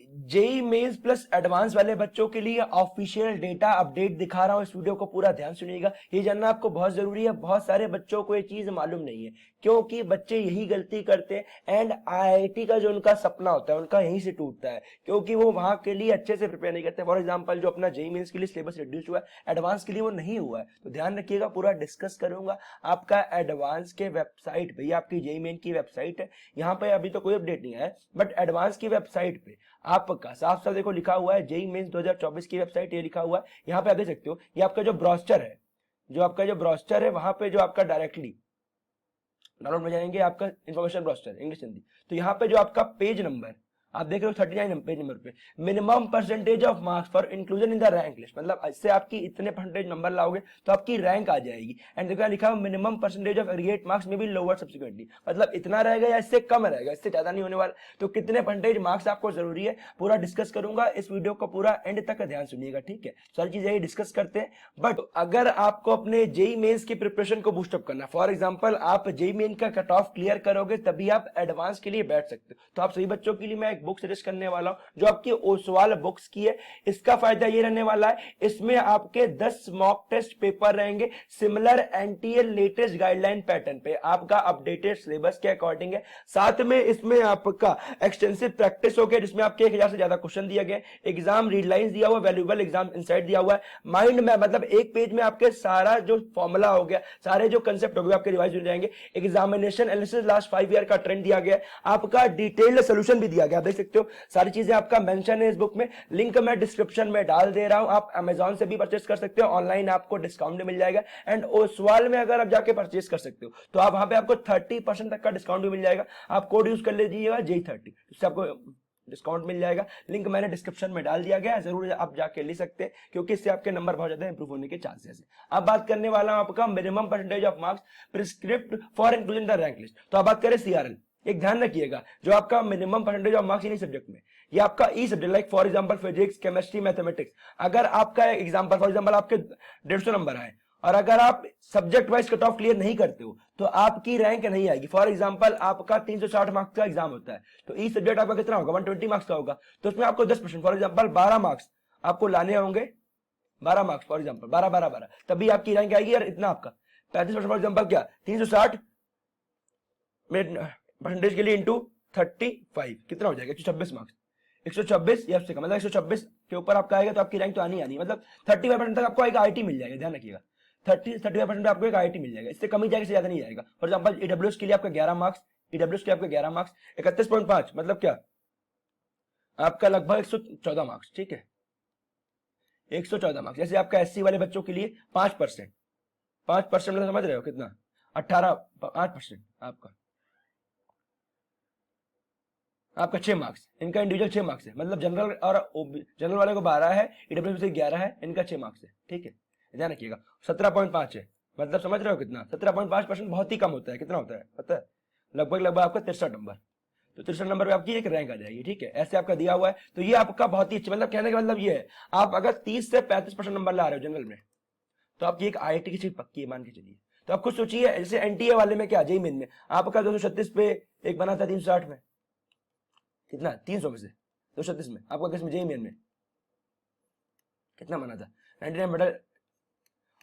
JEE mains plus advance वाले बच्चों के लिए ऑफिशियल डेटा अपडेट दिखा रहा हूं। इस वीडियो को पूरा ध्यान सुनिएगा, ये जानना आपको बहुत जरूरी है। बहुत सारे बच्चों को ये चीज मालूम नहीं है, क्योंकि बच्चे यही गलती करते हैं एंड आईआईटी का जो उनका सपना होता है उनका यहीं से टूटता है, क्योंकि वो वहां के लिए अच्छे से प्रिपेयर नहीं करते। फॉर एग्जाम्पल, जो अपना जेई मेंस के लिए सिलेबस रिड्यूस हुआ है, एडवांस के लिए वो नहीं हुआ है। तो ध्यान रखिएगा, पूरा डिस्कस करूंगा। आपका एडवांस के वेबसाइट पे, आपकी जेई मेन की वेबसाइट है, यहाँ पे अभी तो कोई अपडेट नहीं है, बट एडवांस की वेबसाइट पे आपका साफ साफ देखो लिखा हुआ है जेई मेंस 2024 की वेबसाइट, ये लिखा हुआ है। यहाँ पे आप देख सकते हो, ये आपका जो ब्राउज़र है, वहां पे जो आपका डायरेक्टली डाउनलोड में जाएंगे, आपका इन्फॉर्मेशन ब्राउज़र इंग्लिश हिंदी, तो यहाँ पे जो आपका पेज नंबर आप देख रहे हो 39 पेज नंबर पे, minimum percentage of marks for inclusion in the rank list, मतलब इससे आपकी इतने परसेंटेज नंबर लाओगे तो आपकी रैंक आ जाएगी। एंड देखो लिखा है minimum percentage of aggregate marks में भी लोअर सब्सिक्वेंटली, मतलब इतना रहेगा या इससे कम रहेगा, इससे ज्यादा नहीं होने वाला। तो कितने परसेंटेज मार्क्स आपको जरूरी है पूरा डिस्कस करूंगा। इस वीडियो को पूरा एंड तक ध्यान सुनिएगा, ठीक है। सारी चीजें यही डिस्कस करते हैं। बट अगर आपको अपने जेई मेंस की प्रिपरेशन को बूस्टअप करना, फॉर एग्जाम्पल आप जेई मेन का कट ऑफ क्लियर करोगे तभी आप एडवांस के लिए बैठ सकते हो। तो आप सभी बच्चों के लिए मैं एक बुक सजेस्ट करने वाला हूं जो आपकी ओसवाल बुक्स की है। इसका फायदा ये रहने वाला है, इसमें आपके 10 मॉक टेस्ट पेपर रहेंगे similar NTA latest guideline pattern पे, आपका अपडेटेड सिलेबस के अकॉर्डिंग है। साथ में इसमें आपका एक्सटेंसिव प्रैक्टिस हो गया, जिसमें आपके 1000 से ज्यादा क्वेश्चन दिया गया, एग्जाम रीडलाइंस दिया हुआ, वैल्यूएबल एग्जाम इनसाइट दिया हुआ है, माइंड मैप, मतलब एक पेज में आपके सारा जो फॉर्मूला हो गया, सारे जो कंसेप्ट हो गए आपके रिवाइज हो जाएंगे। एग्जामिनेशन एनालिसिस लास्ट 5 ईयर का ट्रेंड दिया गया, आपका डिटेल्ड सोल्यूशन भी दिया गया, आप देख सकते हो। सारी चीजें आपका मेंशन है इस बुक में, लिंक मैं डिस्क्रिप्शन में डाल दे रहा हूं। आप अमेजॉन से भी परचेस कर सकते हो, ऑनलाइन आपको डिस्काउंट मिल जाएगा। एंड ओसवाल में अगर आप जाके परचेस कर सकते हो तो आप वहां पे आपको 30% तक का डिस्काउंट भी मिल जाएगा। आप कोड यूज कर लीजिएगा J30, इससे आपको डिस्काउंट मिल जाएगा। लिंक मैंने डिस्क्रिप्शन में डाल दिया गया है, जरूर आप जाके ले सकते हैं, क्योंकि इससे आपके नंबर बहुत ज्यादा इंप्रूव होने के चांसेस है। अब बात करने वाला हूं आपका minimum percentage of marks prescript for inclusion the rank list. तो अब बात करें सीआरएल, एक ध्यान रखिएगा, जो आपका मिनिमम परसेंटेज ऑफ मार्क्स इन्हीं सब्जेक्ट में, ये आपका ई subject like for example physics, chemistry, mathematics, अगर आपका एग्जांपल फॉर एग्जांपल आपके 150 नंबर आए और अगर आप subject wise cut off clear नहीं करते हो तो आपकी रैंक नहीं आएगी। फॉर एग्जांपल आपका 360 मार्क्स का एग्जाम होता है, तो ई सब्जेक्ट आपका कितना होगा, 120 मार्क्स का होगा, तो उसमें आपको 10%, फॉर एग्जांपल 12 मार्क्स आपको लाने होंगे, 12 मार्क्स फॉर एग्जांपल 12 12 12, तभी आपकी रैंक आएगी। और इतना आपका 35% फॉर एग्जांपल क्या 360 परसेंटेज के लिए इंटू 35 कितना हो जाएगा, 126 मार्क्स, 126 या उससे कम, मतलब 126 के ऊपर आपका आएगा तो आपकी रैंक तो आनी आनी, मतलब 35% तक आपको एक आईटी मिल जाएगा। ध्यान रखिएगा 35% आपको एक आईटी मिल जाएगा, इससे कम ही जाएगा, इससे ज्यादा नहीं जाएगा। फॉर एग्जांपल ईडब्ल्यूएस के लिए आपका 11 मार्क्स, ईडब्ल्यूएस के आपके 11 मार्क्स 31.5, मतलब क्या आपका लगभग 114 मार्क्स, ठीक है, 114 मार्क्स। जैसे आपका एससी वाले बच्चों के लिए 5%, 5% मतलब समझ रहे हो कितना, 8% आपका 6 मार्क्स, इनका इंडिविजुअल 6 मार्क्स है, मतलब जनरल और जनरल वाले को 12 है, ईडब्ल्यूएस से 11 है, इनका 6 मार्क्स है, ठीक है। ध्यान रखिएगा 17.5 है, मतलब समझ रहे हो कितना, 17.5% बहुत ही कम होता है। कितना होता है पता है, लगभग आपका 63 नंबर, तो 63 नंबर पे आपकी एक रैंक आ जाएगी, ठीक है। ऐसे आपका दिया हुआ है, तो ये आपका बहुत ही अच्छा, मतलब कहने का मतलब ये है, आप अगर 30 से 35% नंबर ला रहे हो जनरल में तो आपकी एक आईआईटी की सीट पक्की है, मान के चलिए। तो आप खुद सोचिए, जैसे एनटीए वाले में क्या, जेई मेन में आपका 236 पे एक बना था 360 में, कितना 300 में से 236 में आपका किस में, जेई मेन में कितना बना था 99 बटा,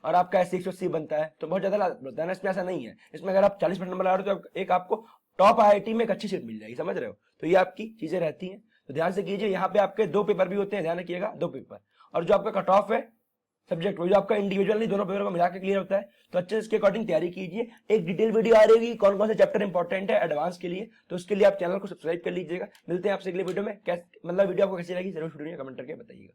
और आपका ऐसे 180 बनता है, तो बहुत ज्यादा बनता है ना। इसमें ऐसा नहीं है, इसमें अगर आप 40% नंबर ला रहे हो तो एक आपको टॉप आईआईटी में एक अच्छी सीट मिल जाएगी, समझ रहे हो। तो ये आपकी चीजें रहती हैं, तो ध्यान से कीजिए। यहाँ पे आपके 2 पेपर भी होते हैं, ध्यान रखिएगा 2 पेपर, और जो आपका कट ऑफ है सब्जेक्ट वो जो आपका इंडिविजुअल नहीं, दोनों पेपर को मिला के क्लियर होता है। तो अच्छे से इसके अकॉर्डिंग तैयारी कीजिए। एक डिटेल वीडियो आ रही है कौन कौन से चैप्टर इंपॉर्टेंट है एडवांस के लिए, तो उसके लिए आप चैनल को सब्सक्राइब कर लीजिएगा। मिलते हैं आपसे अगले वीडियो में। मतलब वीडियो आपको कैसी लगी जरूर वीडियो कमेंट करके बताइएगा।